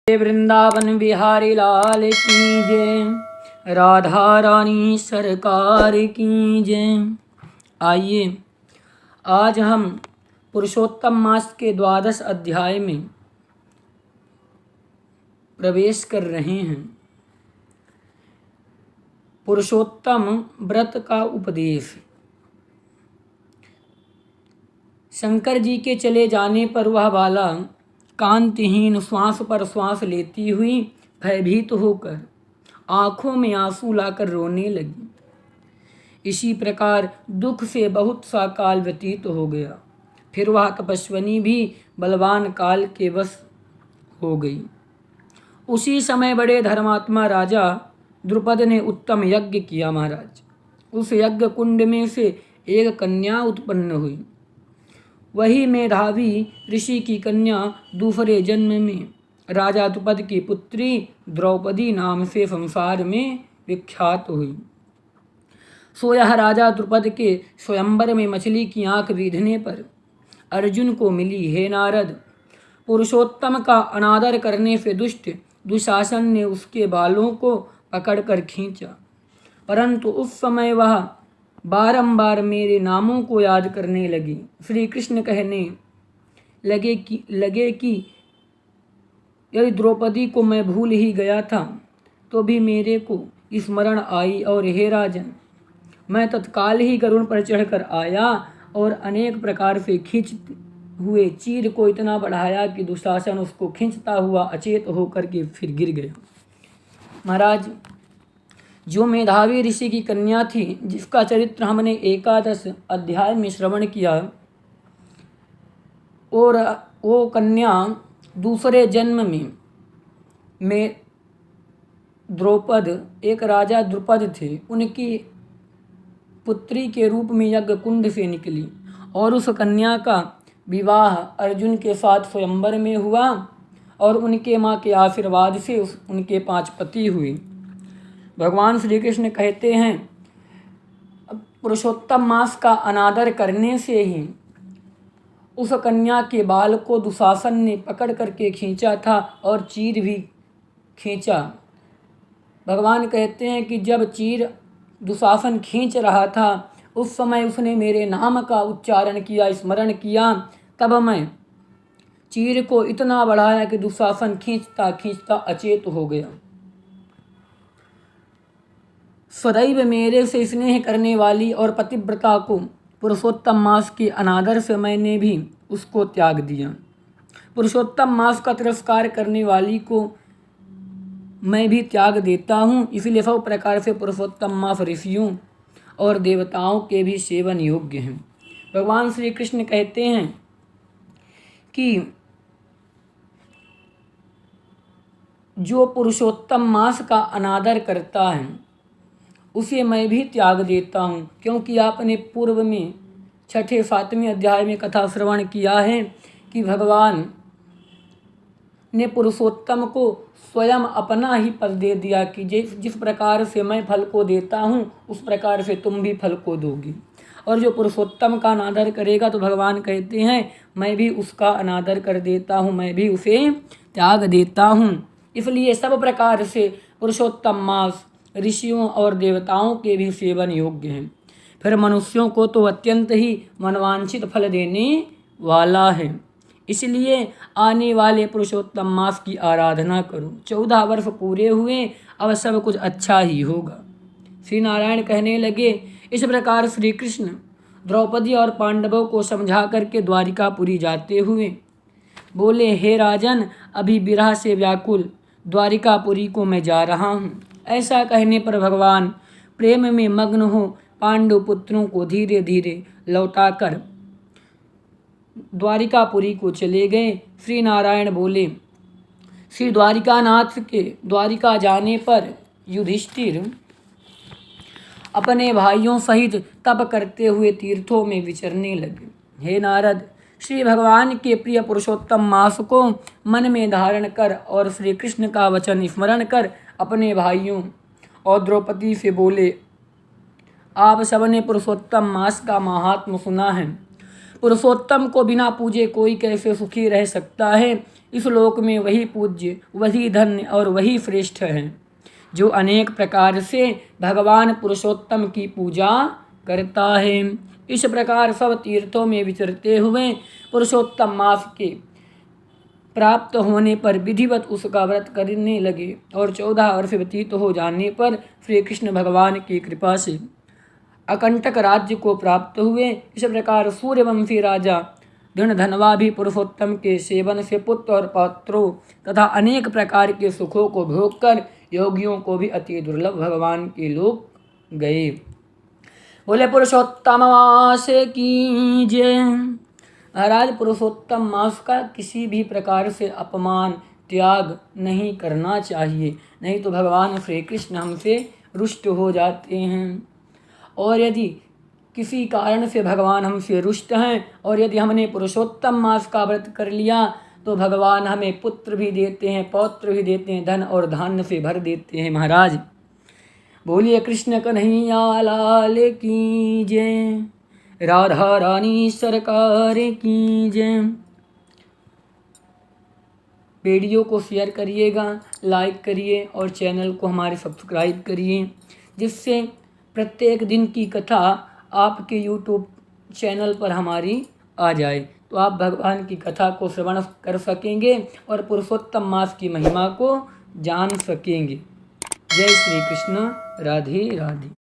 वृंदावन बिहारी लाल की जय, राधा रानी सरकार की जय। आइए आज हम पुरुषोत्तम मास के 12 अध्याय में प्रवेश कर रहे हैं। पुरुषोत्तम व्रत का उपदेश। शंकर जी के चले जाने पर वह बाला कांतिहीन श्वास पर श्वास लेती हुई भयभीत होकर आँखों में आंसू लाकर रोने लगी। इसी प्रकार दुख से बहुत सा काल व्यतीत हो गया। फिर वह तपस्विनी भी बलवान काल के वश हो गई। उसी समय बड़े धर्मात्मा राजा द्रुपद ने उत्तम यज्ञ किया। महाराज, उस यज्ञ कुंड में से एक कन्या उत्पन्न हुई। वही मेधावी ऋषि की कन्या दूसरे जन्म में राजा द्रुपद की पुत्री द्रौपदी नाम से संसार में विख्यात हुई। सो यह राजा द्रुपद के स्वयंवर में मछली की आंख बीधने पर अर्जुन को मिली। हे नारद, पुरुषोत्तम का अनादर करने से दुष्ट दुशासन ने उसके बालों को पकड़कर खींचा, परंतु उस समय वह बारंबार मेरे नामों को याद करने लगी। श्री कृष्ण कहने लगे कि यदि द्रौपदी को मैं भूल ही गया था तो भी मेरे को स्मरण आई, और हे राजन, मैं तत्काल ही गरुड़ पर चढ़कर आया और अनेक प्रकार से खींचते हुए चीर को इतना बढ़ाया कि दुशासन उसको खींचता हुआ अचेत होकर के फिर गिर गया। महाराज, जो मेधावी ऋषि की कन्या थी, जिसका चरित्र हमने 11 अध्याय में श्रवण किया, और वो कन्या दूसरे जन्म में द्रौपद एक राजा द्रुपद थे, उनकी पुत्री के रूप में यज्ञ कुंड से निकली, और उस कन्या का विवाह अर्जुन के साथ स्वयंवर में हुआ, और उनके माँ के आशीर्वाद से उनके 5 पति हुए। भगवान श्री कृष्ण कहते हैं, पुरुषोत्तम मास का अनादर करने से ही उस कन्या के बाल को दुशासन ने पकड़ करके खींचा था और चीर भी खींचा। भगवान कहते हैं कि जब चीर दुशासन खींच रहा था उस समय उसने मेरे नाम का उच्चारण किया, स्मरण किया, तब मैं चीर को इतना बढ़ाया कि दुशासन खींचता खींचता अचेत हो गया। सदैव मेरे से स्नेह करने वाली और पतिव्रता को पुरुषोत्तम मास के अनादर से मैंने भी उसको त्याग दिया। पुरुषोत्तम मास का तिरस्कार करने वाली को मैं भी त्याग देता हूँ। इसलिए सब प्रकार से पुरुषोत्तम मास ऋषियों और देवताओं के भी सेवन योग्य हैं। भगवान श्री कृष्ण कहते हैं कि जो पुरुषोत्तम मास का अनादर करता है उसे मैं भी त्याग देता हूँ, क्योंकि आपने पूर्व में 6ठे 7वें अध्याय में कथा श्रवण किया है कि भगवान ने पुरुषोत्तम को स्वयं अपना ही फल दे दिया कि जिस प्रकार से मैं फल को देता हूँ उस प्रकार से तुम भी फल को दोगी। और जो पुरुषोत्तम का अनादर करेगा तो भगवान कहते हैं मैं भी उसका अनादर कर देता हूँ, मैं भी उसे त्याग देता हूँ। इसलिए सब प्रकार से पुरुषोत्तम मास ऋषियों और देवताओं के भी सेवन योग्य हैं। फिर मनुष्यों को तो अत्यंत ही मनवांछित फल देने वाला है। इसलिए आने वाले पुरुषोत्तम मास की आराधना करो। 14 वर्ष पूरे हुए, अब सब कुछ अच्छा ही होगा। श्री नारायण कहने लगे, इस प्रकार श्री कृष्ण द्रौपदी और पांडवों को समझा करके द्वारिकापुरी जाते हुए बोले, हे राजन, अभी विरह से व्याकुल द्वारिकापुरी को मैं जा रहा हूँ। ऐसा कहने पर भगवान प्रेम में मग्न हो पांडु पुत्रों को धीरे धीरे लौटाकर द्वारिकापुरी को चले गए। श्री नारायण बोले, श्री द्वारिकानाथ के द्वारिका जाने पर युधिष्ठिर अपने भाइयों सहित तप करते हुए तीर्थों में विचरने लगे। हे नारद, श्री भगवान के प्रिय पुरुषोत्तम मास को मन में धारण कर और श्री कृष्ण का वचन स्मरण कर अपने भाइयों और द्रौपदी से बोले, आप सबने पुरुषोत्तम मास का महात्म सुना है। पुरुषोत्तम को बिना पूजे कोई कैसे सुखी रह सकता है, इस लोक में वही पूज्य, वही धन्य और वही श्रेष्ठ है जो अनेक प्रकार से भगवान पुरुषोत्तम की पूजा करता है। इस प्रकार सब तीर्थों में विचरते हुए पुरुषोत्तम मास के प्राप्त होने पर विधिवत उसका व्रत करने लगे और 14 वर्ष व्यतीत हो जाने पर श्री कृष्ण भगवान की कृपा से अकंटक राज्य को प्राप्त हुए। इस प्रकार सूर्यवंशी राजा धनवा भी पुरुषोत्तम के सेवन से पुत्र और पौत्रों तथा अनेक प्रकार के सुखों को भोग कर योगियों को भी अति दुर्लभ भगवान के लोक गए। बोले पुरुषोत्तम मास की जय। महाराज पुरुषोत्तम मास का किसी भी प्रकार से अपमान त्याग नहीं करना चाहिए, नहीं तो भगवान श्री कृष्ण हमसे रुष्ट हो जाते हैं। और यदि किसी कारण से भगवान हमसे रुष्ट हैं और यदि हमने पुरुषोत्तम मास का व्रत कर लिया तो भगवान हमें पुत्र भी देते हैं, पौत्र भी देते हैं, धन और धान्य से भर देते हैं। महाराज बोलिए कृष्ण कन्हैया लाल की जय, राधा रानी सरकार की जय। वीडियो को शेयर करिएगा, लाइक करिए और चैनल को हमारे सब्सक्राइब करिए, जिससे प्रत्येक दिन की कथा आपके YouTube चैनल पर हमारी आ जाए तो आप भगवान की कथा को श्रवण कर सकेंगे और पुरुषोत्तम मास की महिमा को जान सकेंगे। जय श्री कृष्ण, राधे राधे।